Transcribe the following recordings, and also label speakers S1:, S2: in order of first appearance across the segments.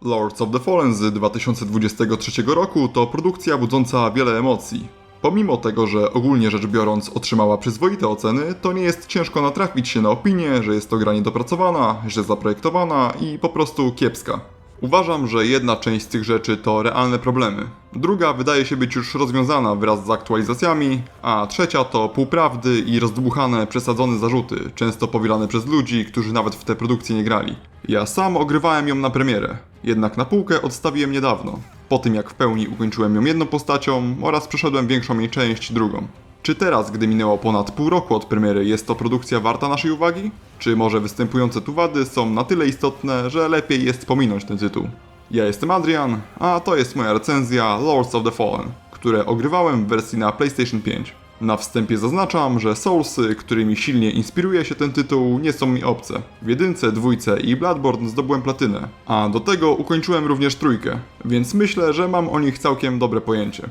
S1: Lords of the Fallen z 2023 roku to produkcja budząca wiele emocji. Pomimo tego, że ogólnie rzecz biorąc otrzymała przyzwoite oceny, to nie jest ciężko natrafić się na opinię, że jest to gra niedopracowana, źle zaprojektowana i po prostu kiepska. Uważam, że jedna część z tych rzeczy to realne problemy. Druga wydaje się być już rozwiązana wraz z aktualizacjami, a trzecia to półprawdy i rozdmuchane, przesadzone zarzuty, często powielane przez ludzi, którzy nawet w tę produkcję nie grali. Ja sam ogrywałem ją na premierę, jednak na półkę odstawiłem niedawno, po tym jak w pełni ukończyłem ją jedną postacią oraz przeszedłem większą jej część drugą. Czy teraz, gdy minęło ponad pół roku od premiery, jest to produkcja warta naszej uwagi? Czy może występujące tu wady są na tyle istotne, że lepiej jest pominąć ten tytuł? Ja jestem Adrian, a to jest moja recenzja Lords of the Fallen, które ogrywałem w wersji na PlayStation 5. Na wstępie zaznaczam, że Soulsy, którymi silnie inspiruje się ten tytuł, nie są mi obce. W jedynce, dwójce i Bloodborne zdobyłem platynę, a do tego ukończyłem również trójkę, więc myślę, że mam o nich całkiem dobre pojęcie.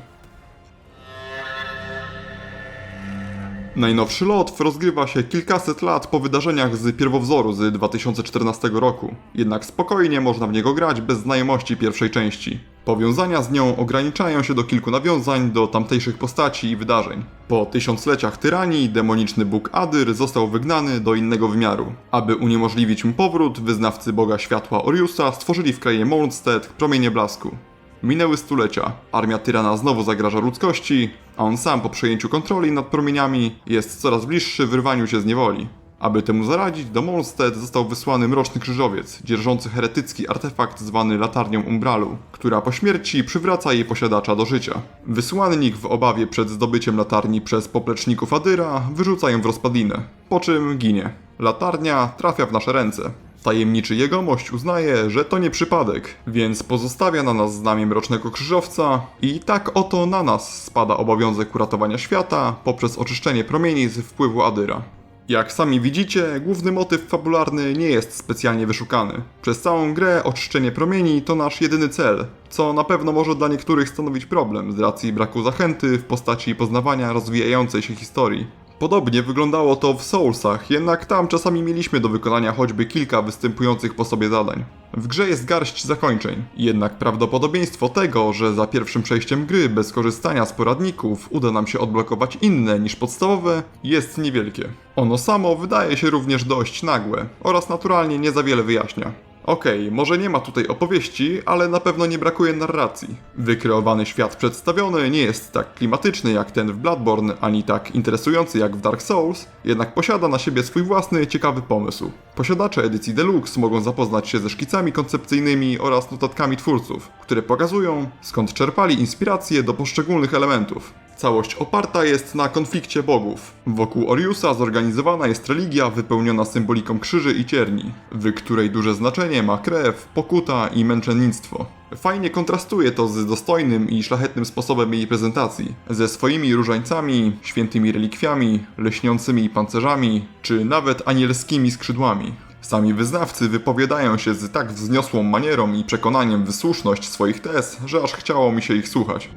S1: Najnowszy LOTW rozgrywa się kilkaset lat po wydarzeniach z pierwowzoru z 2014 roku, jednak spokojnie można w niego grać bez znajomości pierwszej części. Powiązania z nią ograniczają się do kilku nawiązań do tamtejszych postaci i wydarzeń. Po tysiącleciach tyranii demoniczny Bóg Adyr został wygnany do innego wymiaru. Aby uniemożliwić mu powrót, wyznawcy Boga Światła Oriusa stworzyli w krainie Mondstadt promienie blasku. Minęły stulecia, armia tyrana znowu zagraża ludzkości, a on sam po przejęciu kontroli nad promieniami jest coraz bliższy wyrwaniu się z niewoli. Aby temu zaradzić, do Mondstadt został wysłany mroczny krzyżowiec, dzierżący heretycki artefakt zwany Latarnią Umbralu, która po śmierci przywraca jej posiadacza do życia. Wysłannik w obawie przed zdobyciem latarni przez popleczników Adyra wyrzuca ją w rozpadlinę, po czym ginie. Latarnia trafia w nasze ręce. Tajemniczy jegomość uznaje, że to nie przypadek, więc pozostawia na nas znamię Mrocznego Krzyżowca i tak oto na nas spada obowiązek uratowania świata poprzez oczyszczenie promieni z wpływu Adyra. Jak sami widzicie, główny motyw fabularny nie jest specjalnie wyszukany. Przez całą grę oczyszczenie promieni to nasz jedyny cel, co na pewno może dla niektórych stanowić problem z racji braku zachęty w postaci poznawania rozwijającej się historii. Podobnie wyglądało to w Soulsach, jednak tam czasami mieliśmy do wykonania choćby kilka występujących po sobie zadań. W grze jest garść zakończeń, jednak prawdopodobieństwo tego, że za pierwszym przejściem gry bez korzystania z poradników uda nam się odblokować inne niż podstawowe, jest niewielkie. Ono samo wydaje się również dość nagłe oraz naturalnie nie za wiele wyjaśnia. Okej, może nie ma tutaj opowieści, ale na pewno nie brakuje narracji. Wykreowany świat przedstawiony nie jest tak klimatyczny jak ten w Bloodborne, ani tak interesujący jak w Dark Souls, jednak posiada na siebie swój własny, ciekawy pomysł. Posiadacze edycji Deluxe mogą zapoznać się ze szkicami koncepcyjnymi oraz notatkami twórców, które pokazują, skąd czerpali inspiracje do poszczególnych elementów. Całość oparta jest na konflikcie bogów. Wokół Oriusa zorganizowana jest religia wypełniona symboliką krzyży i cierni, w której duże znaczenie ma krew, pokuta i męczennictwo. Fajnie kontrastuje to z dostojnym i szlachetnym sposobem jej prezentacji, ze swoimi różańcami, świętymi relikwiami, lśniącymi pancerzami, czy nawet anielskimi skrzydłami. Sami wyznawcy wypowiadają się z tak wzniosłą manierą i przekonaniem w słuszność swoich tez, że aż chciało mi się ich słuchać.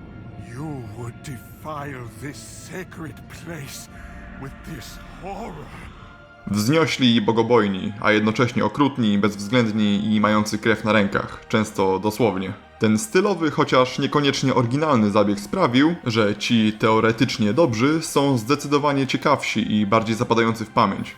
S2: Defile this sacred place with this horror.
S1: Wzniośli i bogobojni, a jednocześnie okrutni, bezwzględni i mający krew na rękach, często dosłownie. Ten stylowy, chociaż niekoniecznie oryginalny zabieg sprawił, że ci teoretycznie dobrzy są zdecydowanie ciekawsi i bardziej zapadający w pamięć.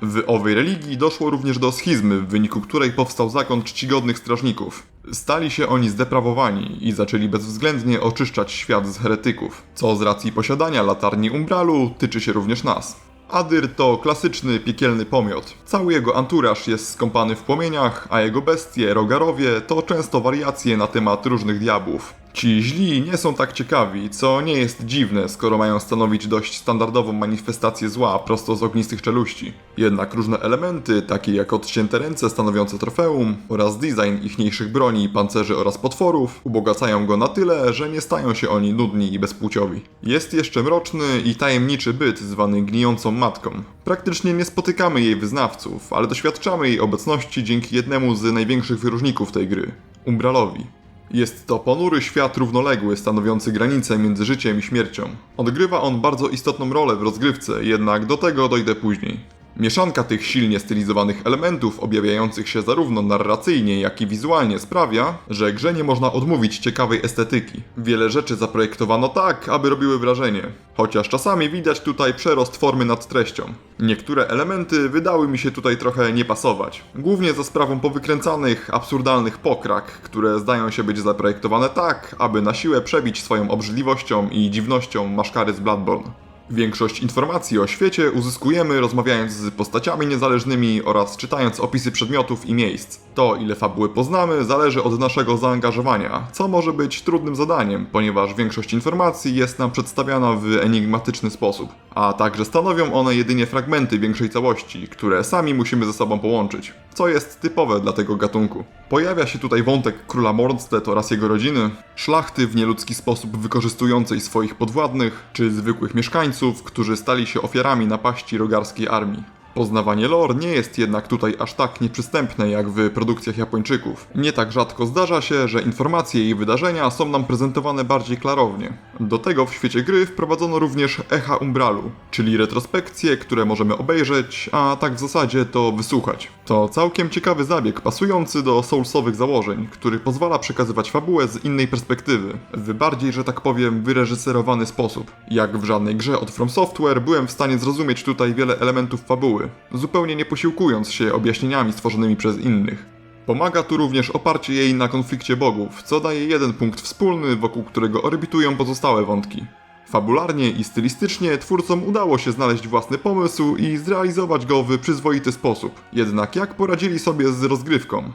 S1: W owej religii doszło również do schizmy, w wyniku której powstał zakon czcigodnych strażników. Stali się oni zdeprawowani i zaczęli bezwzględnie oczyszczać świat z heretyków, co z racji posiadania latarni Umbralu tyczy się również nas. Adyr to klasyczny piekielny pomiot. Cały jego anturaż jest skąpany w płomieniach, a jego bestie, rogarowie, to często wariacje na temat różnych diabłów. Ci źli nie są tak ciekawi, co nie jest dziwne, skoro mają stanowić dość standardową manifestację zła prosto z ognistych czeluści. Jednak różne elementy, takie jak odcięte ręce stanowiące trofeum oraz design ichniejszych broni, pancerzy oraz potworów, ubogacają go na tyle, że nie stają się oni nudni i bezpłciowi. Jest jeszcze mroczny i tajemniczy byt zwany gnijącą matką. Praktycznie nie spotykamy jej wyznawców, ale doświadczamy jej obecności dzięki jednemu z największych wyróżników tej gry – Umbralowi. Jest to ponury świat równoległy, stanowiący granicę między życiem i śmiercią. Odgrywa on bardzo istotną rolę w rozgrywce, jednak do tego dojdę później. Mieszanka tych silnie stylizowanych elementów, objawiających się zarówno narracyjnie, jak i wizualnie, sprawia, że grze nie można odmówić ciekawej estetyki. Wiele rzeczy zaprojektowano tak, aby robiły wrażenie, chociaż czasami widać tutaj przerost formy nad treścią. Niektóre elementy wydały mi się tutaj trochę nie pasować, głównie za sprawą powykręcanych, absurdalnych pokrak, które zdają się być zaprojektowane tak, aby na siłę przebić swoją obrzydliwością i dziwnością maszkary z Bloodborne. Większość informacji o świecie uzyskujemy rozmawiając z postaciami niezależnymi oraz czytając opisy przedmiotów i miejsc. To, ile fabuły poznamy, zależy od naszego zaangażowania, co może być trudnym zadaniem, ponieważ większość informacji jest nam przedstawiana w enigmatyczny sposób, a także stanowią one jedynie fragmenty większej całości, które sami musimy ze sobą połączyć, co jest typowe dla tego gatunku. Pojawia się tutaj wątek króla Mordstead oraz jego rodziny, szlachty w nieludzki sposób wykorzystującej swoich podwładnych, czy zwykłych mieszkańców, którzy stali się ofiarami napaści rogarskiej armii. Poznawanie lore nie jest jednak tutaj aż tak nieprzystępne jak w produkcjach Japończyków. Nie tak rzadko zdarza się, że informacje i wydarzenia są nam prezentowane bardziej klarownie. Do tego w świecie gry wprowadzono również echa umbralu, czyli retrospekcje, które możemy obejrzeć, a tak w zasadzie to wysłuchać. To całkiem ciekawy zabieg pasujący do soulsowych założeń, który pozwala przekazywać fabułę z innej perspektywy, w bardziej, że tak powiem, wyreżyserowany sposób. Jak w żadnej grze od From Software byłem w stanie zrozumieć tutaj wiele elementów fabuły, zupełnie nie posiłkując się objaśnieniami stworzonymi przez innych. Pomaga tu również oparcie jej na konflikcie bogów, co daje jeden punkt wspólny, wokół którego orbitują pozostałe wątki. Fabularnie i stylistycznie twórcom udało się znaleźć własny pomysł i zrealizować go w przyzwoity sposób. Jednak jak poradzili sobie z rozgrywką?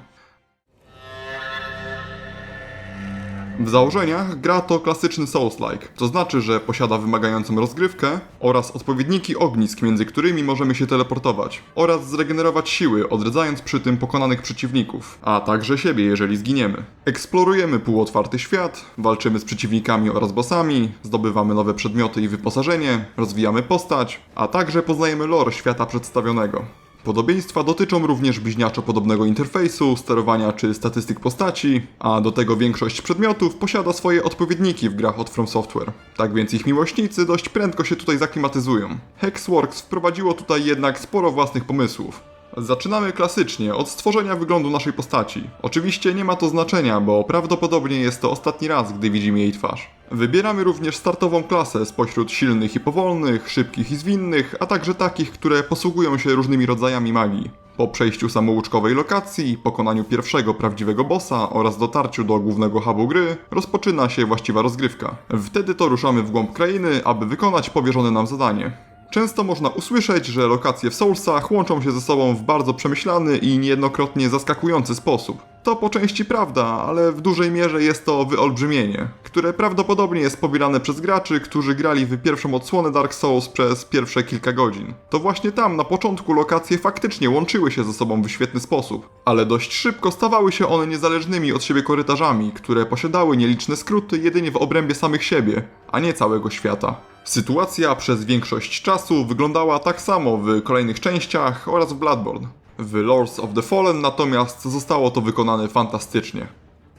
S1: W założeniach gra to klasyczny Souls-like, to znaczy, że posiada wymagającą rozgrywkę oraz odpowiedniki ognisk, między którymi możemy się teleportować, oraz zregenerować siły, odradzając przy tym pokonanych przeciwników, a także siebie, jeżeli zginiemy. Eksplorujemy półotwarty świat, walczymy z przeciwnikami oraz bossami, zdobywamy nowe przedmioty i wyposażenie, rozwijamy postać, a także poznajemy lore świata przedstawionego. Podobieństwa dotyczą również bliźniaczo podobnego interfejsu, sterowania czy statystyk postaci, a do tego większość przedmiotów posiada swoje odpowiedniki w grach od From Software. Tak więc ich miłośnicy dość prędko się tutaj zaklimatyzują. Hexworks wprowadziło tutaj jednak sporo własnych pomysłów. Zaczynamy klasycznie, od stworzenia wyglądu naszej postaci. Oczywiście nie ma to znaczenia, bo prawdopodobnie jest to ostatni raz, gdy widzimy jej twarz. Wybieramy również startową klasę spośród silnych i powolnych, szybkich i zwinnych, a także takich, które posługują się różnymi rodzajami magii. Po przejściu samouczkowej lokacji, pokonaniu pierwszego prawdziwego bossa oraz dotarciu do głównego hubu gry, rozpoczyna się właściwa rozgrywka. Wtedy to ruszamy w głąb krainy, aby wykonać powierzone nam zadanie. Często można usłyszeć, że lokacje w Soulsach łączą się ze sobą w bardzo przemyślany i niejednokrotnie zaskakujący sposób. To po części prawda, ale w dużej mierze jest to wyolbrzymienie, które prawdopodobnie jest powielane przez graczy, którzy grali w pierwszą odsłonę Dark Souls przez pierwsze kilka godzin. To właśnie tam na początku lokacje faktycznie łączyły się ze sobą w świetny sposób, ale dość szybko stawały się one niezależnymi od siebie korytarzami, które posiadały nieliczne skróty jedynie w obrębie samych siebie, a nie całego świata. Sytuacja przez większość czasu wyglądała tak samo w kolejnych częściach oraz w Bloodborne. W Lords of the Fallen natomiast zostało to wykonane fantastycznie.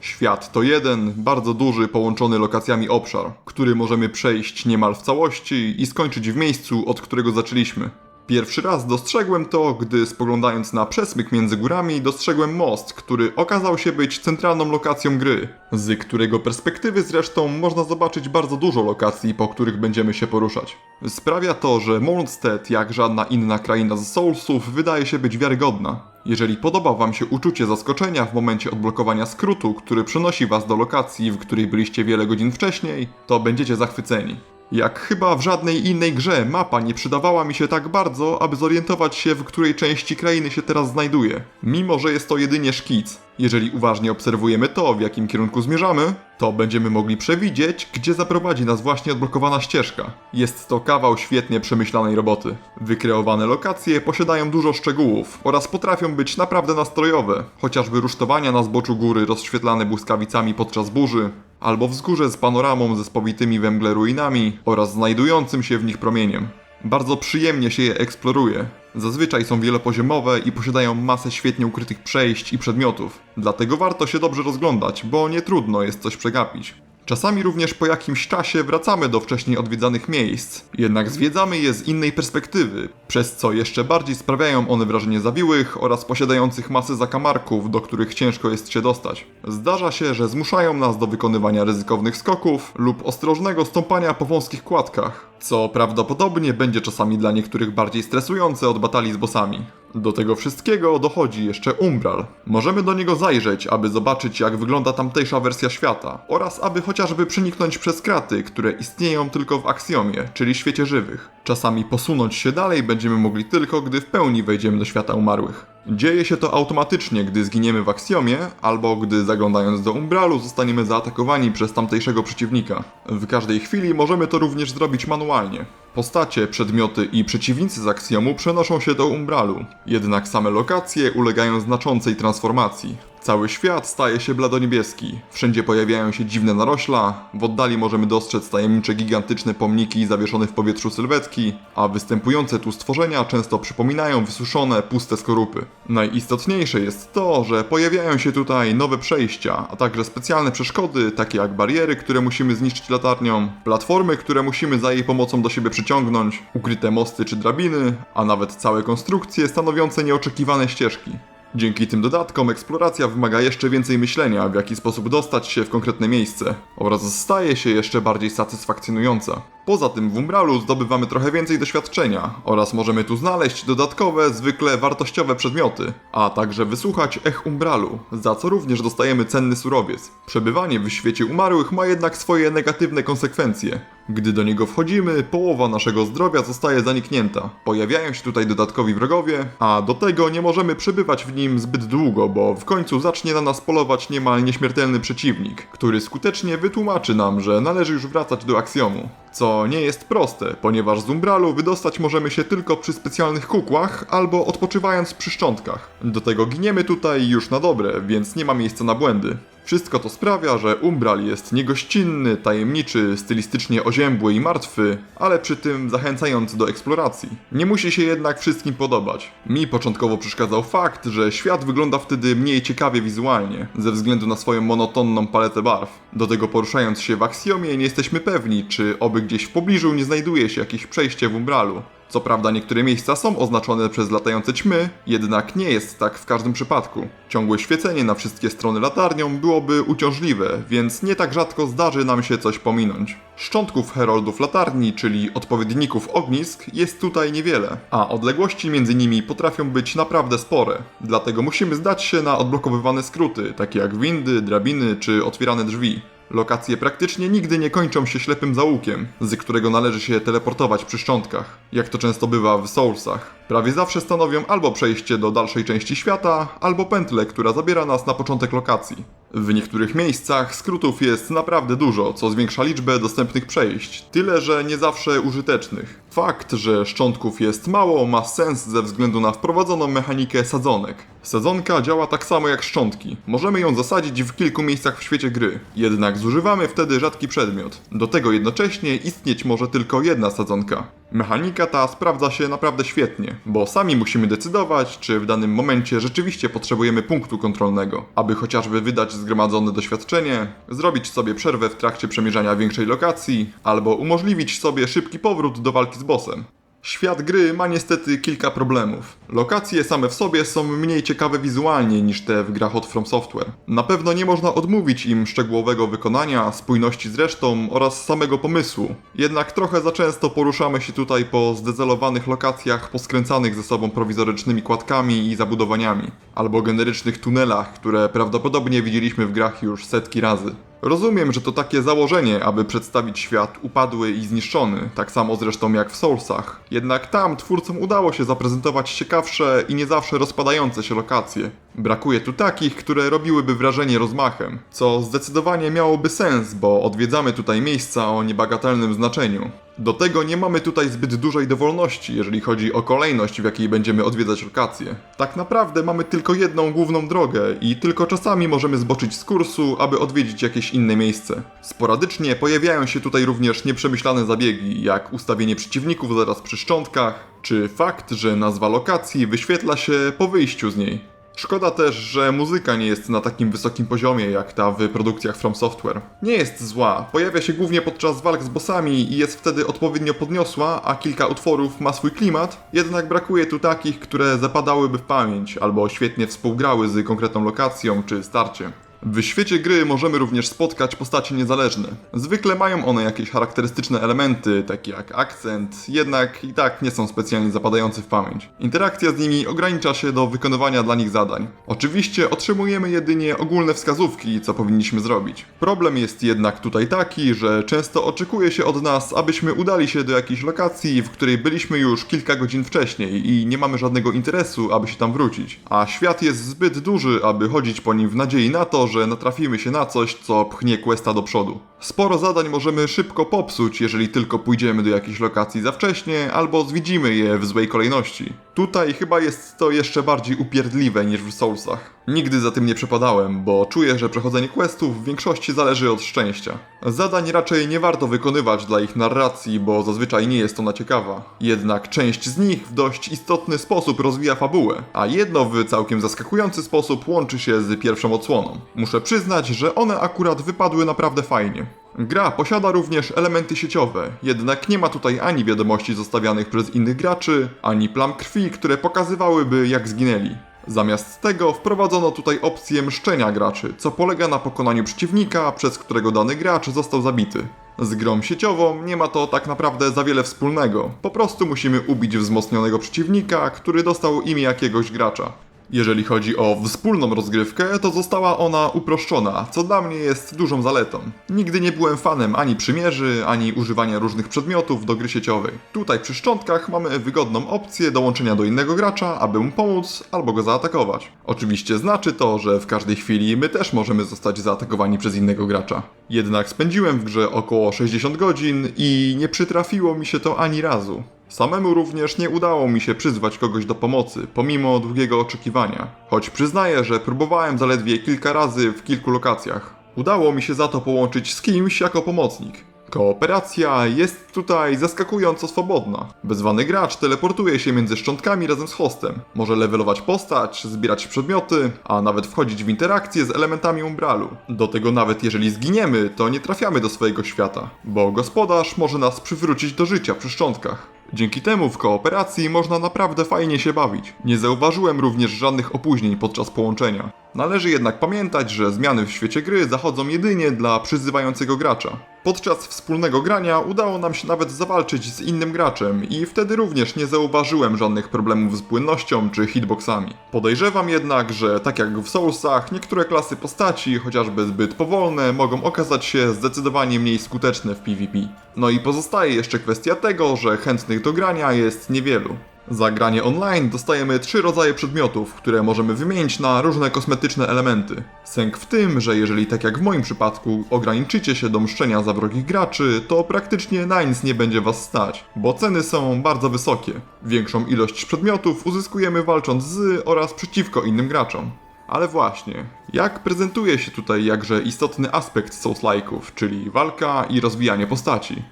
S1: Świat to jeden, bardzo duży, połączony lokacjami obszar, który możemy przejść niemal w całości i skończyć w miejscu, od którego zaczęliśmy. Pierwszy raz dostrzegłem to, gdy spoglądając na przesmyk między górami, dostrzegłem most, który okazał się być centralną lokacją gry, z którego perspektywy zresztą można zobaczyć bardzo dużo lokacji, po których będziemy się poruszać. Sprawia to, że Mordstead, jak żadna inna kraina z Soulsów, wydaje się być wiarygodna. Jeżeli podoba wam się uczucie zaskoczenia w momencie odblokowania skrótu, który przenosi was do lokacji, w której byliście wiele godzin wcześniej, to będziecie zachwyceni. Jak chyba w żadnej innej grze, mapa nie przydawała mi się tak bardzo, aby zorientować się, w której części krainy się teraz znajduję, mimo że jest to jedynie szkic. Jeżeli uważnie obserwujemy to, w jakim kierunku zmierzamy, to będziemy mogli przewidzieć, gdzie zaprowadzi nas właśnie odblokowana ścieżka. Jest to kawał świetnie przemyślanej roboty. Wykreowane lokacje posiadają dużo szczegółów oraz potrafią być naprawdę nastrojowe, chociażby rusztowania na zboczu góry rozświetlane błyskawicami podczas burzy, albo wzgórze z panoramą ze spowitymi we mgle ruinami oraz znajdującym się w nich promieniem. Bardzo przyjemnie się je eksploruje. Zazwyczaj są wielopoziomowe i posiadają masę świetnie ukrytych przejść i przedmiotów. Dlatego warto się dobrze rozglądać, bo nie trudno jest coś przegapić. Czasami również po jakimś czasie wracamy do wcześniej odwiedzanych miejsc, jednak zwiedzamy je z innej perspektywy, przez co jeszcze bardziej sprawiają one wrażenie zawiłych oraz posiadających masę zakamarków, do których ciężko jest się dostać. Zdarza się, że zmuszają nas do wykonywania ryzykownych skoków lub ostrożnego stąpania po wąskich kładkach, co prawdopodobnie będzie czasami dla niektórych bardziej stresujące od batalii z bossami. Do tego wszystkiego dochodzi jeszcze Umbral. Możemy do niego zajrzeć, aby zobaczyć, jak wygląda tamtejsza wersja świata oraz aby chociażby przeniknąć przez kraty, które istnieją tylko w Aksjomie, czyli świecie żywych. Czasami posunąć się dalej będziemy mogli tylko, gdy w pełni wejdziemy do świata umarłych. Dzieje się to automatycznie, gdy zginiemy w Aksjomie, albo gdy zaglądając do Umbralu zostaniemy zaatakowani przez tamtejszego przeciwnika. W każdej chwili możemy to również zrobić manualnie. Postacie, przedmioty i przeciwnicy z Aksjomu przenoszą się do Umbralu, jednak same lokacje ulegają znaczącej transformacji. Cały świat staje się bladoniebieski, wszędzie pojawiają się dziwne narośla, w oddali możemy dostrzec tajemnicze gigantyczne pomniki zawieszone w powietrzu sylwetki, a występujące tu stworzenia często przypominają wysuszone, puste skorupy. Najistotniejsze jest to, że pojawiają się tutaj nowe przejścia, a także specjalne przeszkody, takie jak bariery, które musimy zniszczyć latarnią, platformy, które musimy za jej pomocą do siebie przyciągnąć, ukryte mosty czy drabiny, a nawet całe konstrukcje stanowiące nieoczekiwane ścieżki. Dzięki tym dodatkom eksploracja wymaga jeszcze więcej myślenia, w jaki sposób dostać się w konkretne miejsce, oraz staje się jeszcze bardziej satysfakcjonująca. Poza tym w Umbralu zdobywamy trochę więcej doświadczenia oraz możemy tu znaleźć dodatkowe, zwykle wartościowe przedmioty, a także wysłuchać ech Umbralu, za co również dostajemy cenny surowiec. Przebywanie w świecie umarłych ma jednak swoje negatywne konsekwencje. Gdy do niego wchodzimy, połowa naszego zdrowia zostaje zaniknięta. Pojawiają się tutaj dodatkowi wrogowie, a do tego nie możemy przebywać w nim zbyt długo, bo w końcu zacznie na nas polować niemal nieśmiertelny przeciwnik, który skutecznie wytłumaczy nam, że należy już wracać do Aksjomu. Co nie jest proste, ponieważ z Umbralu wydostać możemy się tylko przy specjalnych kukłach albo odpoczywając przy szczątkach. Do tego giniemy tutaj już na dobre, więc nie ma miejsca na błędy. Wszystko to sprawia, że Umbral jest niegościnny, tajemniczy, stylistycznie oziębły i martwy, ale przy tym zachęcający do eksploracji. Nie musi się jednak wszystkim podobać. Mi początkowo przeszkadzał fakt, że świat wygląda wtedy mniej ciekawie wizualnie, ze względu na swoją monotonną paletę barw. Do tego poruszając się w Aksjomie nie jesteśmy pewni, czy oby gdzieś w pobliżu nie znajduje się jakieś przejście w Umbralu. Co prawda niektóre miejsca są oznaczone przez latające ćmy, jednak nie jest tak w każdym przypadku. Ciągłe świecenie na wszystkie strony latarnią byłoby uciążliwe, więc nie tak rzadko zdarzy nam się coś pominąć. Szczątków heroldów latarni, czyli odpowiedników ognisk, jest tutaj niewiele, a odległości między nimi potrafią być naprawdę spore. Dlatego musimy zdać się na odblokowywane skróty, takie jak windy, drabiny czy otwierane drzwi. Lokacje praktycznie nigdy nie kończą się ślepym zaułkiem, z którego należy się teleportować przy szczątkach, jak to często bywa w Soulsach. Prawie zawsze stanowią albo przejście do dalszej części świata, albo pętlę, która zabiera nas na początek lokacji. W niektórych miejscach skrótów jest naprawdę dużo, co zwiększa liczbę dostępnych przejść, tyle że nie zawsze użytecznych. Fakt, że szczątków jest mało, ma sens ze względu na wprowadzoną mechanikę sadzonek. Sadzonka działa tak samo jak szczątki. Możemy ją zasadzić w kilku miejscach w świecie gry, jednak zużywamy wtedy rzadki przedmiot. Do tego jednocześnie istnieć może tylko jedna sadzonka. Mechanika ta sprawdza się naprawdę świetnie, bo sami musimy decydować, czy w danym momencie rzeczywiście potrzebujemy punktu kontrolnego, aby chociażby wydać zgromadzone doświadczenie, zrobić sobie przerwę w trakcie przemierzania większej lokacji, albo umożliwić sobie szybki powrót do walki z bossem. Świat gry ma niestety kilka problemów. Lokacje same w sobie są mniej ciekawe wizualnie niż te w grach od From Software. Na pewno nie można odmówić im szczegółowego wykonania, spójności z resztą oraz samego pomysłu. Jednak trochę za często poruszamy się tutaj po zdezelowanych lokacjach poskręcanych ze sobą prowizorycznymi kładkami i zabudowaniami, albo generycznych tunelach, które prawdopodobnie widzieliśmy w grach już setki razy. Rozumiem, że to takie założenie, aby przedstawić świat upadły i zniszczony, tak samo zresztą jak w Soulsach. Jednak tam twórcom udało się zaprezentować ciekawsze i nie zawsze rozpadające się lokacje. Brakuje tu takich, które robiłyby wrażenie rozmachem, co zdecydowanie miałoby sens, bo odwiedzamy tutaj miejsca o niebagatelnym znaczeniu. Do tego nie mamy tutaj zbyt dużej dowolności, jeżeli chodzi o kolejność, w jakiej będziemy odwiedzać lokacje. Tak naprawdę mamy tylko jedną główną drogę i tylko czasami możemy zboczyć z kursu, aby odwiedzić jakieś inne miejsce. Sporadycznie pojawiają się tutaj również nieprzemyślane zabiegi, jak ustawienie przeciwników zaraz przy szczątkach, czy fakt, że nazwa lokacji wyświetla się po wyjściu z niej. Szkoda też, że muzyka nie jest na takim wysokim poziomie jak ta w produkcjach From Software. Nie jest zła, pojawia się głównie podczas walk z bossami i jest wtedy odpowiednio podniosła, a kilka utworów ma swój klimat, jednak brakuje tu takich, które zapadałyby w pamięć albo świetnie współgrały z konkretną lokacją czy starciem. W świecie gry możemy również spotkać postacie niezależne. Zwykle mają one jakieś charakterystyczne elementy, takie jak akcent, jednak i tak nie są specjalnie zapadające w pamięć. Interakcja z nimi ogranicza się do wykonywania dla nich zadań. Oczywiście otrzymujemy jedynie ogólne wskazówki, co powinniśmy zrobić. Problem jest jednak tutaj taki, że często oczekuje się od nas, abyśmy udali się do jakiejś lokacji, w której byliśmy już kilka godzin wcześniej i nie mamy żadnego interesu, aby się tam wrócić. A świat jest zbyt duży, aby chodzić po nim w nadziei na to, że natrafimy się na coś, co pchnie questa do przodu. Sporo zadań możemy szybko popsuć, jeżeli tylko pójdziemy do jakiejś lokacji za wcześnie, albo zwiedzimy je w złej kolejności. Tutaj chyba jest to jeszcze bardziej upierdliwe niż w Soulsach. Nigdy za tym nie przepadałem, bo czuję, że przechodzenie questów w większości zależy od szczęścia. Zadań raczej nie warto wykonywać dla ich narracji, bo zazwyczaj nie jest ona ciekawa. Jednak część z nich w dość istotny sposób rozwija fabułę, a jedno w całkiem zaskakujący sposób łączy się z pierwszą odsłoną. Muszę przyznać, że one akurat wypadły naprawdę fajnie. Gra posiada również elementy sieciowe, jednak nie ma tutaj ani wiadomości zostawianych przez innych graczy, ani plam krwi, które pokazywałyby jak zginęli. Zamiast tego wprowadzono tutaj opcję mszczenia graczy, co polega na pokonaniu przeciwnika, przez którego dany gracz został zabity. Z grą sieciową nie ma to tak naprawdę za wiele wspólnego, po prostu musimy ubić wzmocnionego przeciwnika, który dostał imię jakiegoś gracza. Jeżeli chodzi o wspólną rozgrywkę, to została ona uproszczona, co dla mnie jest dużą zaletą. Nigdy nie byłem fanem ani przymierzy, ani używania różnych przedmiotów do gry sieciowej. Tutaj przy szczątkach mamy wygodną opcję dołączenia do innego gracza, aby mu pomóc albo go zaatakować. Oczywiście znaczy to, że w każdej chwili my też możemy zostać zaatakowani przez innego gracza. Jednak spędziłem w grze około 60 godzin i nie przytrafiło mi się to ani razu. Samemu również nie udało mi się przyzwać kogoś do pomocy, pomimo długiego oczekiwania. Choć przyznaję, że próbowałem zaledwie kilka razy w kilku lokacjach. Udało mi się za to połączyć z kimś jako pomocnik. Kooperacja jest tutaj zaskakująco swobodna. Wezwany gracz teleportuje się między szczątkami razem z hostem. Może levelować postać, zbierać przedmioty, a nawet wchodzić w interakcję z elementami umbralu. Do tego nawet jeżeli zginiemy, to nie trafiamy do swojego świata, bo gospodarz może nas przywrócić do życia przy szczątkach. Dzięki temu w kooperacji można naprawdę fajnie się bawić. Nie zauważyłem również żadnych opóźnień podczas połączenia. Należy jednak pamiętać, że zmiany w świecie gry zachodzą jedynie dla przyzywającego gracza. Podczas wspólnego grania udało nam się nawet zawalczyć z innym graczem i wtedy również nie zauważyłem żadnych problemów z płynnością czy hitboxami. Podejrzewam jednak, że tak jak w Soulsach, niektóre klasy postaci, chociażby zbyt powolne, mogą okazać się zdecydowanie mniej skuteczne w PvP. No i pozostaje jeszcze kwestia tego, że chętnych do grania jest niewielu. Za granie online dostajemy 3 rodzaje przedmiotów, które możemy wymienić na różne kosmetyczne elementy. Sęk w tym, że jeżeli tak jak w moim przypadku ograniczycie się do mszczenia za wrogich graczy, to praktycznie na nic nie będzie was stać, bo ceny są bardzo wysokie. Większą ilość przedmiotów uzyskujemy walcząc z oraz przeciwko innym graczom. Ale właśnie, jak prezentuje się tutaj jakże istotny aspekt Souls-like'ów, czyli walka i rozwijanie postaci?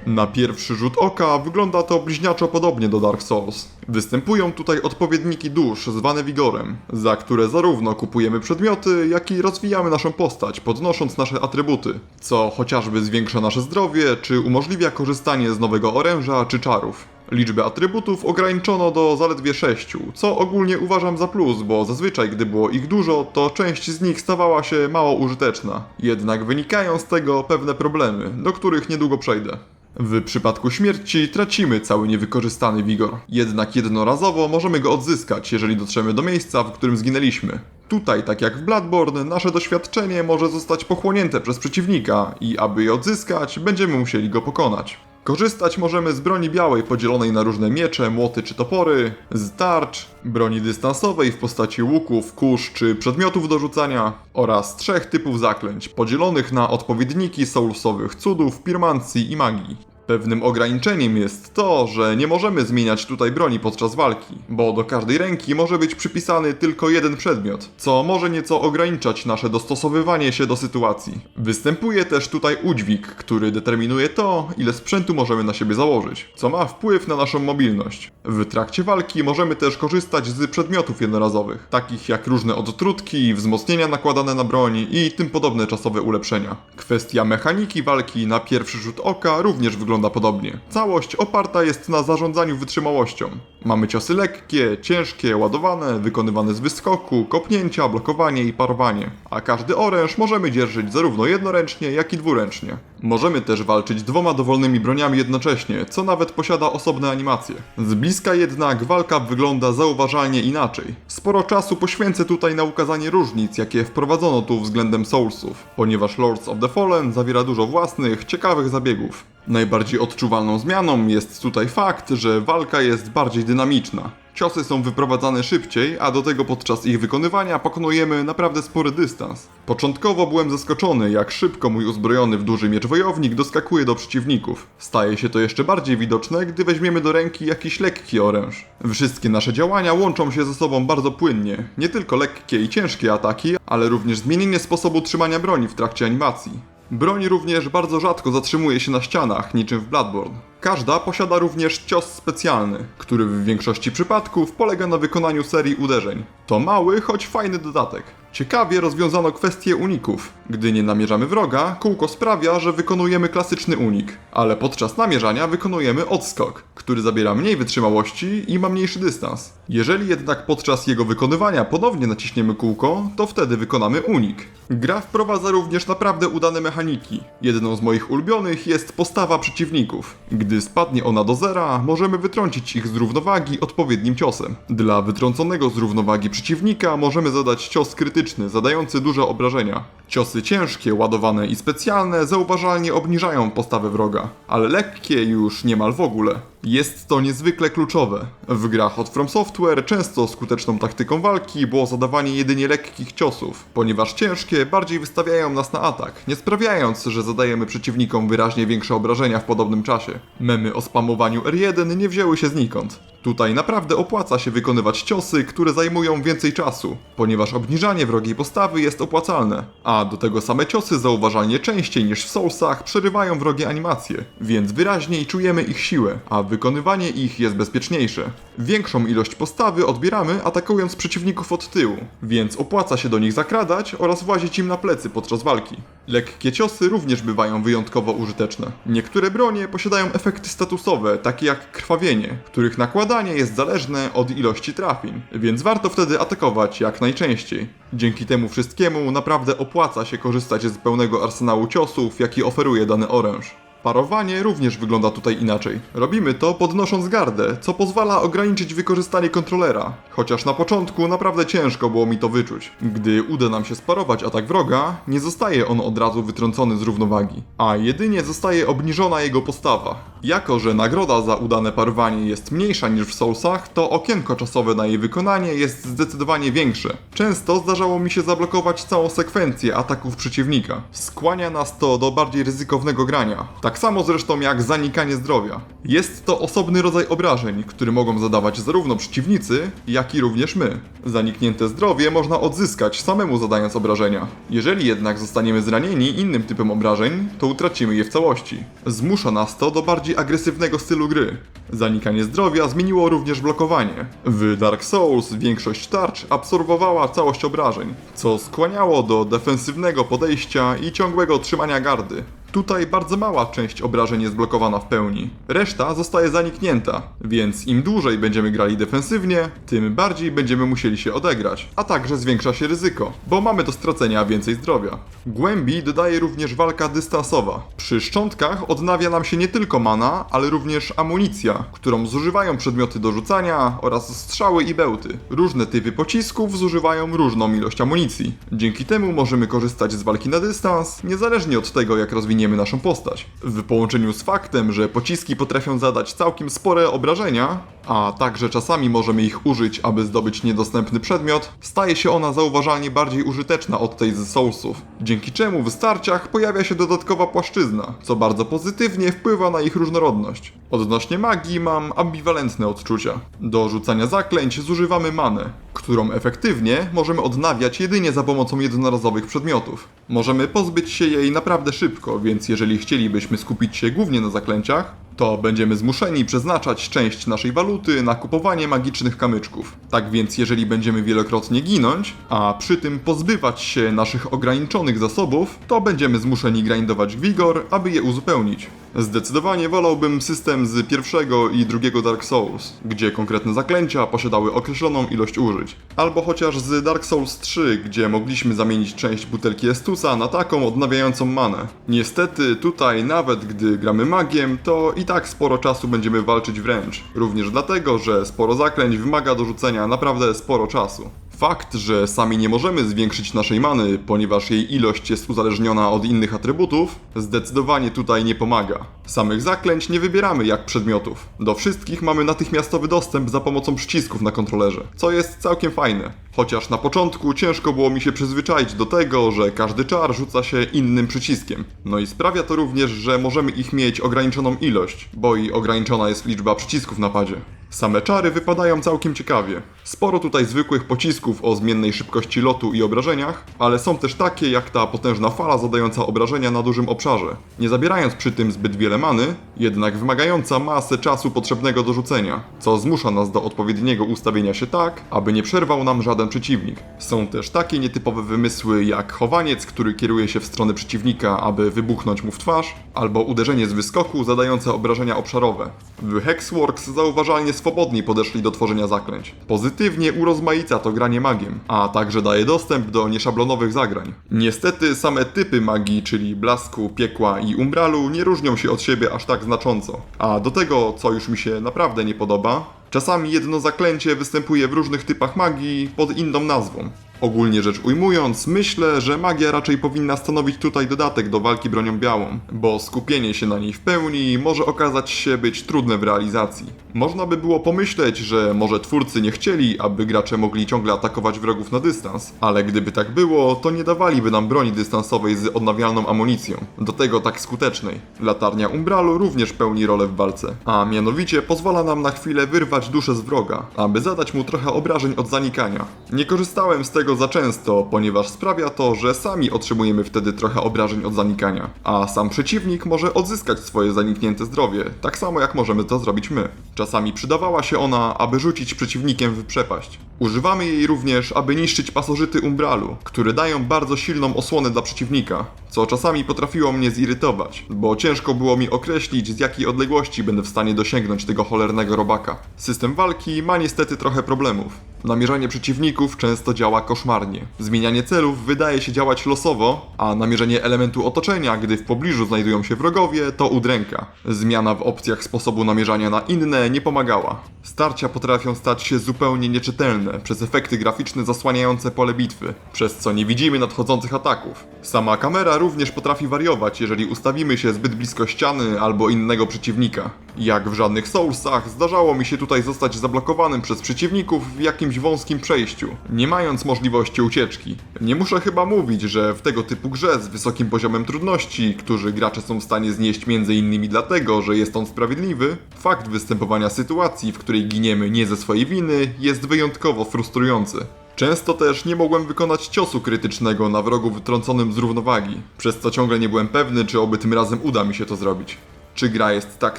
S1: Na pierwszy rzut oka wygląda to bliźniaczo podobnie do Dark Souls. Występują tutaj odpowiedniki dusz zwane wigorem, za które zarówno kupujemy przedmioty, jak i rozwijamy naszą postać, podnosząc nasze atrybuty, co chociażby zwiększa nasze zdrowie, czy umożliwia korzystanie z nowego oręża czy czarów. Liczbę atrybutów ograniczono do zaledwie 6, co ogólnie uważam za plus, bo zazwyczaj gdy było ich dużo, to część z nich stawała się mało użyteczna. Jednak wynikają z tego pewne problemy, do których niedługo przejdę. W przypadku śmierci tracimy cały niewykorzystany wigor, jednak jednorazowo możemy go odzyskać, jeżeli dotrzemy do miejsca, w którym zginęliśmy. Tutaj, tak jak w Bloodborne, nasze doświadczenie może zostać pochłonięte przez przeciwnika i aby je odzyskać, będziemy musieli go pokonać. Korzystać możemy z broni białej podzielonej na różne miecze, młoty czy topory, z tarcz, broni dystansowej w postaci łuków, kurz czy przedmiotów do rzucania oraz 3 typów zaklęć podzielonych na odpowiedniki soulsowych cudów, pirmancji i magii. Pewnym ograniczeniem jest to, że nie możemy zmieniać tutaj broni podczas walki, bo do każdej ręki może być przypisany tylko jeden przedmiot, co może nieco ograniczać nasze dostosowywanie się do sytuacji. Występuje też tutaj udźwig, który determinuje to, ile sprzętu możemy na siebie założyć, co ma wpływ na naszą mobilność. W trakcie walki możemy też korzystać z przedmiotów jednorazowych, takich jak różne odtrutki, wzmocnienia nakładane na broń i tym podobne czasowe ulepszenia. Kwestia mechaniki walki na pierwszy rzut oka również wygląda podobnie. Całość oparta jest na zarządzaniu wytrzymałością. Mamy ciosy lekkie, ciężkie, ładowane, wykonywane z wyskoku, kopnięcia, blokowanie i parowanie. A każdy oręż możemy dzierżyć zarówno jednoręcznie, jak i dwuręcznie. Możemy też walczyć dwoma dowolnymi broniami jednocześnie, co nawet posiada osobne animacje. Z bliska jednak walka wygląda zauważalnie inaczej. Sporo czasu poświęcę tutaj na ukazanie różnic, jakie wprowadzono tu względem Soulsów, ponieważ Lords of the Fallen zawiera dużo własnych, ciekawych zabiegów. Najbardziej odczuwalną zmianą jest tutaj fakt, że walka jest bardziej dynamiczna. Ciosy są wyprowadzane szybciej, a do tego podczas ich wykonywania pokonujemy naprawdę spory dystans. Początkowo byłem zaskoczony, jak szybko mój uzbrojony w duży miecz wojownik doskakuje do przeciwników. Staje się to jeszcze bardziej widoczne, gdy weźmiemy do ręki jakiś lekki oręż. Wszystkie nasze działania łączą się ze sobą bardzo płynnie. Nie tylko lekkie i ciężkie ataki, ale również zmienienie sposobu trzymania broni w trakcie animacji. Broń również bardzo rzadko zatrzymuje się na ścianach, niczym w Bloodborne. Każda posiada również cios specjalny, który w większości przypadków polega na wykonaniu serii uderzeń. To mały, choć fajny dodatek. Ciekawie rozwiązano kwestię uników. Gdy nie namierzamy wroga, kółko sprawia, że wykonujemy klasyczny unik, ale podczas namierzania wykonujemy odskok, który zabiera mniej wytrzymałości i ma mniejszy dystans. Jeżeli jednak podczas jego wykonywania ponownie naciśniemy kółko, to wtedy wykonamy unik. Gra wprowadza również naprawdę udane mechaniki. Jedną z moich ulubionych jest postawa przeciwników. Gdy spadnie ona do zera, możemy wytrącić ich z równowagi odpowiednim ciosem. Dla wytrąconego z równowagi przeciwnika możemy zadać cios krytyczny, zadający duże obrażenia. Ciosy ciężkie, ładowane i specjalne zauważalnie obniżają postawę wroga, ale lekkie już niemal w ogóle. Jest to niezwykle kluczowe. W grach od From Software często skuteczną taktyką walki było zadawanie jedynie lekkich ciosów, ponieważ ciężkie bardziej wystawiają nas na atak, nie sprawiając, że zadajemy przeciwnikom wyraźnie większe obrażenia w podobnym czasie. Memy o spamowaniu R1 nie wzięły się znikąd. Tutaj naprawdę opłaca się wykonywać ciosy, które zajmują więcej czasu, ponieważ obniżanie wrogiej postawy jest opłacalne, a do tego same ciosy zauważalnie częściej niż w Soulsach przerywają wrogie animacje, więc wyraźniej czujemy ich siłę, a wykonywanie ich jest bezpieczniejsze. Większą ilość postawy odbieramy atakując przeciwników od tyłu, więc opłaca się do nich zakradać oraz włazić im na plecy podczas walki. Lekkie ciosy również bywają wyjątkowo użyteczne. Niektóre bronie posiadają efekty statusowe, takie jak krwawienie, których nakładanie jest zależne od ilości trafień, więc warto wtedy atakować jak najczęściej. Dzięki temu wszystkiemu naprawdę opłaca się korzystać z pełnego arsenału ciosów, jaki oferuje dany oręż. Parowanie również wygląda tutaj inaczej. Robimy to podnosząc gardę, co pozwala ograniczyć wykorzystanie kontrolera, chociaż na początku naprawdę ciężko było mi to wyczuć. Gdy uda nam się sparować atak wroga, nie zostaje on od razu wytrącony z równowagi, a jedynie zostaje obniżona jego postawa. Jako że nagroda za udane parowanie jest mniejsza niż w Soulsach, to okienko czasowe na jej wykonanie jest zdecydowanie większe. Często zdarzało mi się zablokować całą sekwencję ataków przeciwnika. Skłania nas to do bardziej ryzykownego grania. Tak samo zresztą jak zanikanie zdrowia. Jest to osobny rodzaj obrażeń, który mogą zadawać zarówno przeciwnicy, jak i również my. Zaniknięte zdrowie można odzyskać samemu zadając obrażenia. Jeżeli jednak zostaniemy zranieni innym typem obrażeń, to utracimy je w całości. Zmusza nas to do bardziej agresywnego stylu gry. Zanikanie zdrowia zmieniło również blokowanie. W Dark Souls większość tarcz absorbowała całość obrażeń, co skłaniało do defensywnego podejścia i ciągłego trzymania gardy. Tutaj bardzo mała część obrażeń jest blokowana w pełni. Reszta zostaje zaniknięta, więc im dłużej będziemy grali defensywnie, tym bardziej będziemy musieli się odegrać, a także zwiększa się ryzyko, bo mamy do stracenia więcej zdrowia. Głębi dodaje również walka dystansowa. Przy szczątkach odnawia nam się nie tylko mana, ale również amunicja, którą zużywają przedmioty do rzucania oraz strzały i bełty. Różne typy pocisków zużywają różną ilość amunicji. Dzięki temu możemy korzystać z walki na dystans, niezależnie od tego jak rozwiniemy naszą postać. W połączeniu z faktem, że pociski potrafią zadać całkiem spore obrażenia, a także czasami możemy ich użyć, aby zdobyć niedostępny przedmiot, staje się ona zauważalnie bardziej użyteczna od tej z Soulsów, dzięki czemu w starciach pojawia się dodatkowa płaszczyzna, co bardzo pozytywnie wpływa na ich różnorodność. Odnośnie magii mam ambiwalentne odczucia. Do rzucania zaklęć zużywamy manę, którą efektywnie możemy odnawiać jedynie za pomocą jednorazowych przedmiotów. Możemy pozbyć się jej naprawdę szybko, więc jeżeli chcielibyśmy skupić się głównie na zaklęciach, to będziemy zmuszeni przeznaczać część naszej waluty na kupowanie magicznych kamyczków. Tak więc jeżeli będziemy wielokrotnie ginąć, a przy tym pozbywać się naszych ograniczonych zasobów, to będziemy zmuszeni grindować wigor, aby je uzupełnić. Zdecydowanie wolałbym system z pierwszego i drugiego Dark Souls, gdzie konkretne zaklęcia posiadały określoną ilość użyć. Albo chociaż z Dark Souls 3, gdzie mogliśmy zamienić część butelki Estusa na taką odnawiającą manę. Niestety tutaj nawet gdy gramy magiem, to i tak sporo czasu będziemy walczyć wręcz. Również dlatego, że sporo zaklęć wymaga do rzucenia naprawdę sporo czasu. Fakt, że sami nie możemy zwiększyć naszej many, ponieważ jej ilość jest uzależniona od innych atrybutów, zdecydowanie tutaj nie pomaga. Samych zaklęć nie wybieramy jak przedmiotów. Do wszystkich mamy natychmiastowy dostęp za pomocą przycisków na kontrolerze, co jest całkiem fajne. Chociaż na początku ciężko było mi się przyzwyczaić do tego, że każdy czar rzuca się innym przyciskiem. No i sprawia to również, że możemy ich mieć ograniczoną ilość, bo i ograniczona jest liczba przycisków na padzie. Same czary wypadają całkiem ciekawie. Sporo tutaj zwykłych pocisków o zmiennej szybkości lotu i obrażeniach, ale są też takie jak ta potężna fala zadająca obrażenia na dużym obszarze, nie zabierając przy tym zbyt wiele many, jednak wymagająca masę czasu potrzebnego do rzucenia, co zmusza nas do odpowiedniego ustawienia się tak, aby nie przerwał nam żaden przeciwnik. Są też takie nietypowe wymysły jak chowaniec, który kieruje się w stronę przeciwnika, aby wybuchnąć mu w twarz, albo uderzenie z wyskoku zadające obrażenia obszarowe. W Hexworks zauważalnie swobodniej podeszli do tworzenia zaklęć. Pozytywnie urozmaica to granie magiem, a także daje dostęp do nieszablonowych zagrań. Niestety same typy magii, czyli blasku, piekła i umbralu, nie różnią się od siebie aż tak znacząco. A do tego, co już mi się naprawdę nie podoba, czasami jedno zaklęcie występuje w różnych typach magii pod inną nazwą. Ogólnie rzecz ujmując, myślę, że magia raczej powinna stanowić tutaj dodatek do walki bronią białą, bo skupienie się na niej w pełni może okazać się być trudne w realizacji. Można by było pomyśleć, że może twórcy nie chcieli, aby gracze mogli ciągle atakować wrogów na dystans, ale gdyby tak było, to nie dawaliby nam broni dystansowej z odnawialną amunicją, do tego tak skutecznej. Latarnia Umbralu również pełni rolę w walce, a mianowicie pozwala nam na chwilę wyrwać duszę z wroga, aby zadać mu trochę obrażeń od zanikania. Nie korzystałem z tego za często, ponieważ sprawia to, że sami otrzymujemy wtedy trochę obrażeń od zanikania, a sam przeciwnik może odzyskać swoje zaniknięte zdrowie, tak samo jak możemy to zrobić my. Czasami przydawała się ona, aby rzucić przeciwnikiem w przepaść. Używamy jej również, aby niszczyć pasożyty Umbralu, które dają bardzo silną osłonę dla przeciwnika, co czasami potrafiło mnie zirytować, bo ciężko było mi określić, z jakiej odległości będę w stanie dosięgnąć tego cholernego robaka. System walki ma niestety trochę problemów. Namierzanie przeciwników często działa koszmarnie. Zmienianie celów wydaje się działać losowo, a namierzenie elementu otoczenia, gdy w pobliżu znajdują się wrogowie, to udręka. Zmiana w opcjach sposobu namierzania na inne nie pomagała. Starcia potrafią stać się zupełnie nieczytelne przez efekty graficzne zasłaniające pole bitwy, przez co nie widzimy nadchodzących ataków. Sama kamera również potrafi wariować, jeżeli ustawimy się zbyt blisko ściany albo innego przeciwnika. Jak w żadnych Soulsach, zdarzało mi się tutaj zostać zablokowanym przez przeciwników w jakimś wąskim przejściu, nie mając możliwości ucieczki. Nie muszę chyba mówić, że w tego typu grze z wysokim poziomem trudności, który gracze są w stanie znieść m.in. dlatego, że jest on sprawiedliwy, fakt występowania sytuacji, w której giniemy nie ze swojej winy, jest wyjątkowo frustrujący. Często też nie mogłem wykonać ciosu krytycznego na wrogu wytrąconym z równowagi, przez co ciągle nie byłem pewny, czy oby tym razem uda mi się to zrobić. Czy gra jest tak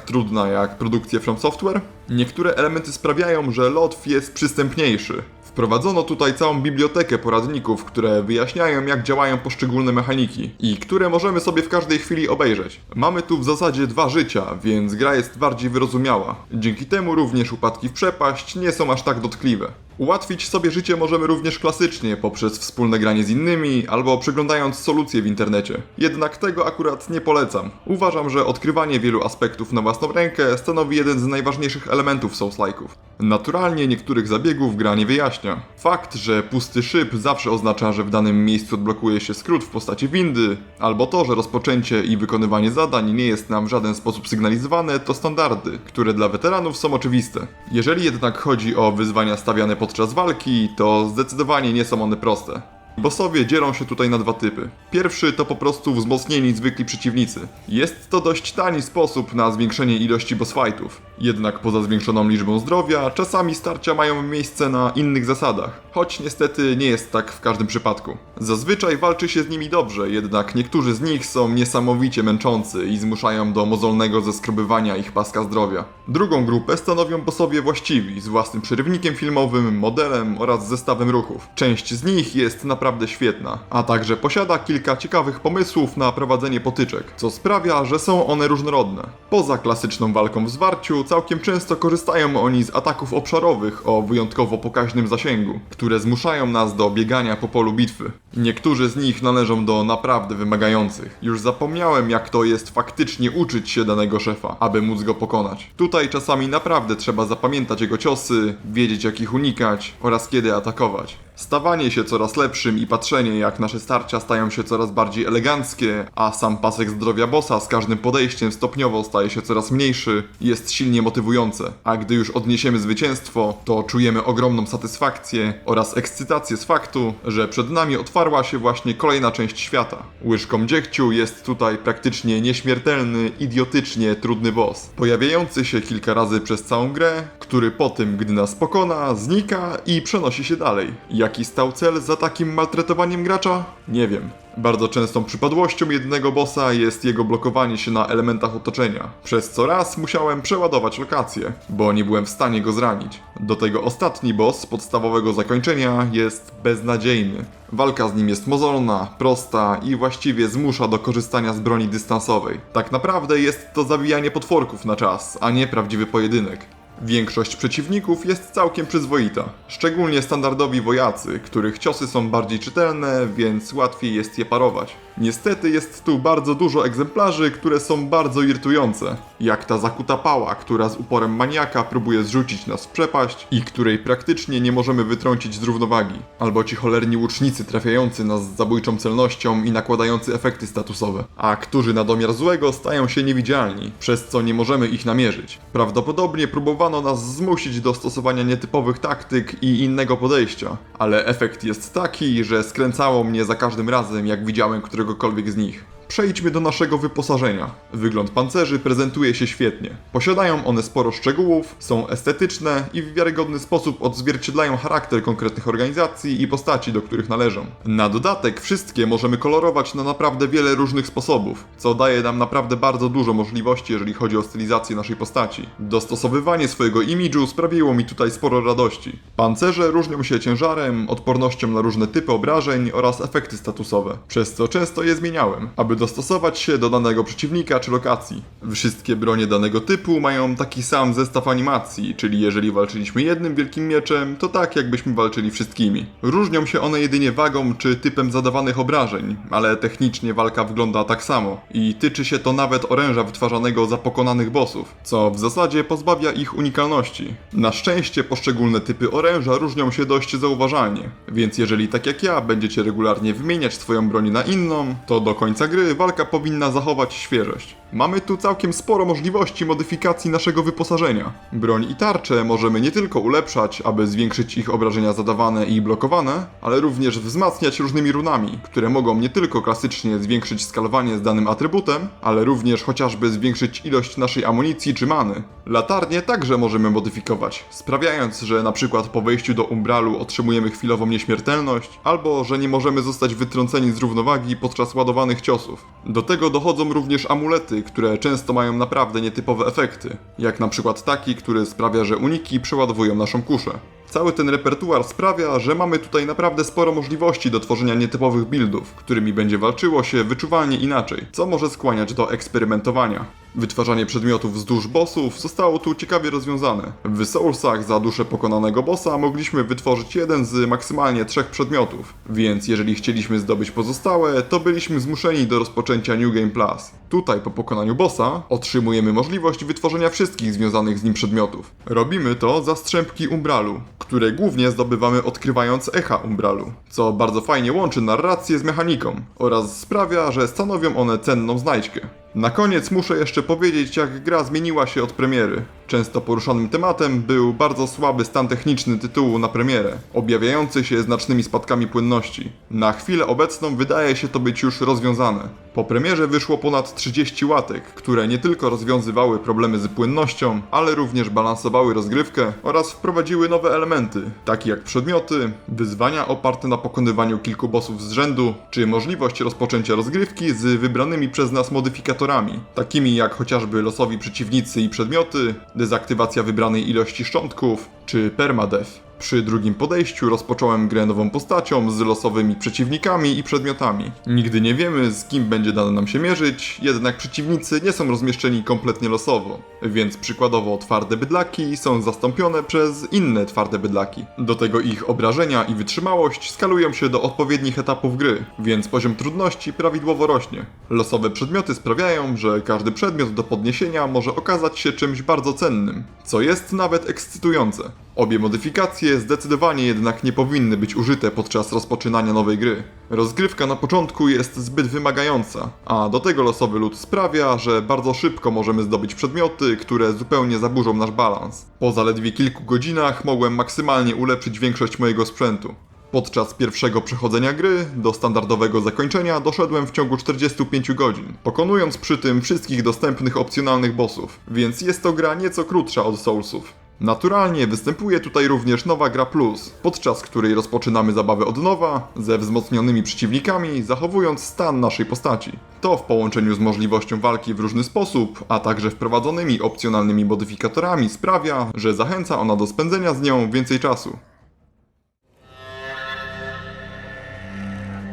S1: trudna jak produkcje From Software? Niektóre elementy sprawiają, że LOTW jest przystępniejszy. Wprowadzono tutaj całą bibliotekę poradników, które wyjaśniają, jak działają poszczególne mechaniki i które możemy sobie w każdej chwili obejrzeć. Mamy tu w zasadzie 2 życia, więc gra jest bardziej wyrozumiała. Dzięki temu również upadki w przepaść nie są aż tak dotkliwe. Ułatwić sobie życie możemy również klasycznie, poprzez wspólne granie z innymi, albo przeglądając solucje w internecie. Jednak tego akurat nie polecam. Uważam, że odkrywanie wielu aspektów na własną rękę stanowi jeden z najważniejszych elementów Souls-like'ów. Naturalnie niektórych zabiegów gra nie wyjaśnia. Fakt, że pusty szyb zawsze oznacza, że w danym miejscu odblokuje się skrót w postaci windy, albo to, że rozpoczęcie i wykonywanie zadań nie jest nam w żaden sposób sygnalizowane, to standardy, które dla weteranów są oczywiste. Jeżeli jednak chodzi o wyzwania stawiane podczas walki, to zdecydowanie nie są one proste. Bossowie dzielą się tutaj na dwa typy. Pierwszy to po prostu wzmocnieni zwykli przeciwnicy. Jest to dość tani sposób na zwiększenie ilości boss fightów. Jednak poza zwiększoną liczbą zdrowia, czasami starcia mają miejsce na innych zasadach. Choć niestety nie jest tak w każdym przypadku. Zazwyczaj walczy się z nimi dobrze, jednak niektórzy z nich są niesamowicie męczący i zmuszają do mozolnego zeskrobywania ich paska zdrowia. Drugą grupę stanowią bossowie właściwi, z własnym przerywnikiem filmowym, modelem oraz zestawem ruchów. Część z nich jest naprawdę świetna, a także posiada kilka ciekawych pomysłów na prowadzenie potyczek, co sprawia, że są one różnorodne. Poza klasyczną walką w zwarciu, całkiem często korzystają oni z ataków obszarowych o wyjątkowo pokaźnym zasięgu, które zmuszają nas do biegania po polu bitwy. Niektórzy z nich należą do naprawdę wymagających. Już zapomniałem, jak to jest faktycznie uczyć się danego szefa, aby móc go pokonać. Tutaj czasami naprawdę trzeba zapamiętać jego ciosy, wiedzieć jak ich unikać oraz kiedy atakować. Stawanie się coraz lepszym i patrzenie, jak nasze starcia stają się coraz bardziej eleganckie, a sam pasek zdrowia bossa z każdym podejściem stopniowo staje się coraz mniejszy, jest silnie motywujące. A gdy już odniesiemy zwycięstwo, to czujemy ogromną satysfakcję oraz ekscytację z faktu, że przed nami otwarła się właśnie kolejna część świata. Łyżką dziegciu jest tutaj praktycznie nieśmiertelny, idiotycznie trudny boss, pojawiający się kilka razy przez całą grę, który po tym, gdy nas pokona, znika i przenosi się dalej. Jaki stał cel za takim maltretowaniem gracza? Nie wiem. Bardzo częstą przypadłością jednego bossa jest jego blokowanie się na elementach otoczenia, przez co raz musiałem przeładować lokację, bo nie byłem w stanie go zranić. Do tego ostatni boss z podstawowego zakończenia jest beznadziejny. Walka z nim jest mozolna, prosta i właściwie zmusza do korzystania z broni dystansowej. Tak naprawdę jest to zabijanie potworków na czas, a nie prawdziwy pojedynek. Większość przeciwników jest całkiem przyzwoita, szczególnie standardowi wojacy, których ciosy są bardziej czytelne, więc łatwiej jest je parować. Niestety jest tu bardzo dużo egzemplarzy, które są bardzo irytujące, jak ta zakuta pała, która z uporem maniaka próbuje zrzucić nas w przepaść i której praktycznie nie możemy wytrącić z równowagi, albo ci cholerni łucznicy trafiający nas z zabójczą celnością i nakładający efekty statusowe, a którzy na domiar złego stają się niewidzialni, przez co nie możemy ich namierzyć. Prawdopodobnie próbowano nas zmusić do stosowania nietypowych taktyk i innego podejścia, ale efekt jest taki, że skręcało mnie za każdym razem, jak widziałem któregokolwiek z nich. Przejdźmy do naszego wyposażenia. Wygląd pancerzy prezentuje się świetnie. Posiadają one sporo szczegółów, są estetyczne i w wiarygodny sposób odzwierciedlają charakter konkretnych organizacji i postaci, do których należą. Na dodatek wszystkie możemy kolorować na naprawdę wiele różnych sposobów, co daje nam naprawdę bardzo dużo możliwości, jeżeli chodzi o stylizację naszej postaci. Dostosowywanie swojego imidżu sprawiło mi tutaj sporo radości. Pancerze różnią się ciężarem, odpornością na różne typy obrażeń oraz efekty statusowe, przez co często je zmieniałem, aby dostosować się do danego przeciwnika czy lokacji. Wszystkie bronie danego typu mają taki sam zestaw animacji, czyli jeżeli walczyliśmy jednym wielkim mieczem, to tak jakbyśmy walczyli wszystkimi. Różnią się one jedynie wagą czy typem zadawanych obrażeń, ale technicznie walka wygląda tak samo i tyczy się to nawet oręża wytwarzanego za pokonanych bossów, co w zasadzie pozbawia ich unikalności. Na szczęście poszczególne typy oręża różnią się dość zauważalnie, więc jeżeli tak jak ja będziecie regularnie wymieniać swoją broń na inną, to do końca gry walka powinna zachować świeżość. Mamy tu całkiem sporo możliwości modyfikacji naszego wyposażenia. Broń i tarcze możemy nie tylko ulepszać, aby zwiększyć ich obrażenia zadawane i blokowane, ale również wzmacniać różnymi runami, które mogą nie tylko klasycznie zwiększyć skalowanie z danym atrybutem, ale również chociażby zwiększyć ilość naszej amunicji czy many. Latarnie także możemy modyfikować, sprawiając, że na przykład po wejściu do umbralu otrzymujemy chwilową nieśmiertelność, albo że nie możemy zostać wytrąceni z równowagi podczas ładowanych ciosów. Do tego dochodzą również amulety, które często mają naprawdę nietypowe efekty, jak na przykład taki, który sprawia, że uniki przeładowują naszą kuszę. Cały ten repertuar sprawia, że mamy tutaj naprawdę sporo możliwości do tworzenia nietypowych buildów, którymi będzie walczyło się wyczuwalnie inaczej, co może skłaniać do eksperymentowania. Wytwarzanie przedmiotów wzdłuż bossów zostało tu ciekawie rozwiązane. W Soulsach za duszę pokonanego bossa mogliśmy wytworzyć jeden z maksymalnie 3 przedmiotów, więc jeżeli chcieliśmy zdobyć pozostałe, to byliśmy zmuszeni do rozpoczęcia New Game Plus. Tutaj po pokonaniu bossa otrzymujemy możliwość wytworzenia wszystkich związanych z nim przedmiotów. Robimy to za strzępki Umbralu, które głównie zdobywamy odkrywając echa Umbralu, co bardzo fajnie łączy narrację z mechaniką oraz sprawia, że stanowią one cenną znajdźkę. Na koniec muszę jeszcze powiedzieć, jak gra zmieniła się od premiery. Często poruszanym tematem był bardzo słaby stan techniczny tytułu na premierę, objawiający się znacznymi spadkami płynności. Na chwilę obecną wydaje się to być już rozwiązane. Po premierze wyszło ponad 30 łatek, które nie tylko rozwiązywały problemy z płynnością, ale również balansowały rozgrywkę oraz wprowadziły nowe elementy, takie jak przedmioty, wyzwania oparte na pokonywaniu kilku bossów z rzędu, czy możliwość rozpoczęcia rozgrywki z wybranymi przez nas modyfikatorami, takimi jak chociażby losowi przeciwnicy i przedmioty, dezaktywacja wybranej ilości szczątków, czy permadeath. Przy drugim podejściu rozpocząłem grę nową postacią z losowymi przeciwnikami i przedmiotami. Nigdy nie wiemy, z kim będzie dane nam się mierzyć, jednak przeciwnicy nie są rozmieszczeni kompletnie losowo, więc przykładowo twarde bydlaki są zastąpione przez inne twarde bydlaki. Do tego ich obrażenia i wytrzymałość skalują się do odpowiednich etapów gry, więc poziom trudności prawidłowo rośnie. Losowe przedmioty sprawiają, że każdy przedmiot do podniesienia może okazać się czymś bardzo cennym, co jest nawet ekscytujące. Obie modyfikacje zdecydowanie jednak nie powinny być użyte podczas rozpoczynania nowej gry. Rozgrywka na początku jest zbyt wymagająca, a do tego losowy lód sprawia, że bardzo szybko możemy zdobyć przedmioty, które zupełnie zaburzą nasz balans. Po zaledwie kilku godzinach mogłem maksymalnie ulepszyć większość mojego sprzętu. Podczas pierwszego przechodzenia gry do standardowego zakończenia doszedłem w ciągu 45 godzin, pokonując przy tym wszystkich dostępnych opcjonalnych bossów, więc jest to gra nieco krótsza od Soulsów. Naturalnie występuje tutaj również nowa gra plus, podczas której rozpoczynamy zabawę od nowa, ze wzmocnionymi przeciwnikami, zachowując stan naszej postaci. To w połączeniu z możliwością walki w różny sposób, a także wprowadzonymi opcjonalnymi modyfikatorami sprawia, że zachęca ona do spędzenia z nią więcej czasu.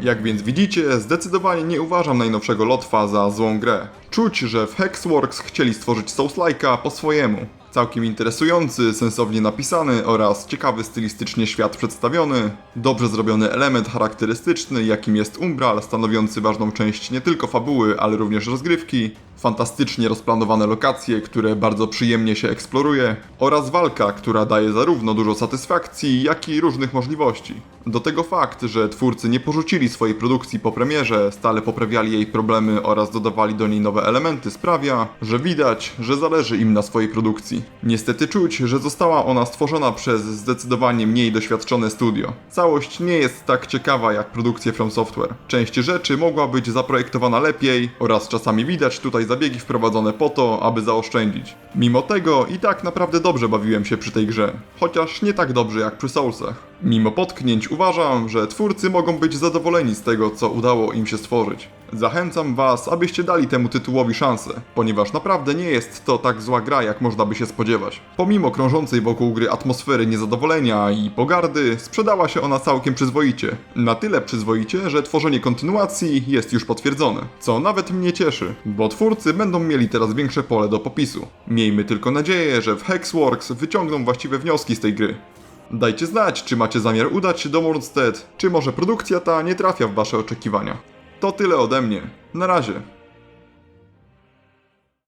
S1: Jak więc widzicie, zdecydowanie nie uważam najnowszego Lotfa za złą grę. Czuć, że w Hexworks chcieli stworzyć Souls-like'a po swojemu. Całkiem interesujący, sensownie napisany oraz ciekawy stylistycznie świat przedstawiony, dobrze zrobiony element charakterystyczny, jakim jest Umbral, stanowiący ważną część nie tylko fabuły, ale również rozgrywki, fantastycznie rozplanowane lokacje, które bardzo przyjemnie się eksploruje, oraz walka, która daje zarówno dużo satysfakcji, jak i różnych możliwości. Do tego fakt, że twórcy nie porzucili swojej produkcji po premierze, stale poprawiali jej problemy oraz dodawali do niej nowe elementy, sprawia, że widać, że zależy im na swojej produkcji. Niestety czuć, że została ona stworzona przez zdecydowanie mniej doświadczone studio. Całość nie jest tak ciekawa jak produkcje From Software. Część rzeczy mogła być zaprojektowana lepiej oraz czasami widać tutaj zabiegi wprowadzone po to, aby zaoszczędzić. Mimo tego i tak naprawdę dobrze bawiłem się przy tej grze, chociaż nie tak dobrze jak przy Soulsach. Mimo potknięć uważam, że twórcy mogą być zadowoleni z tego, co udało im się stworzyć. Zachęcam was, abyście dali temu tytułowi szansę, ponieważ naprawdę nie jest to tak zła gra, jak można by się spodziewać. Pomimo krążącej wokół gry atmosfery niezadowolenia i pogardy, sprzedała się ona całkiem przyzwoicie. Na tyle przyzwoicie, że tworzenie kontynuacji jest już potwierdzone, co nawet mnie cieszy, bo twórcy będą mieli teraz większe pole do popisu. Miejmy tylko nadzieję, że w Hexworks wyciągną właściwe wnioski z tej gry. Dajcie znać, czy macie zamiar udać się do Mordstead, czy może produkcja ta nie trafia w wasze oczekiwania. To tyle ode mnie. Na razie.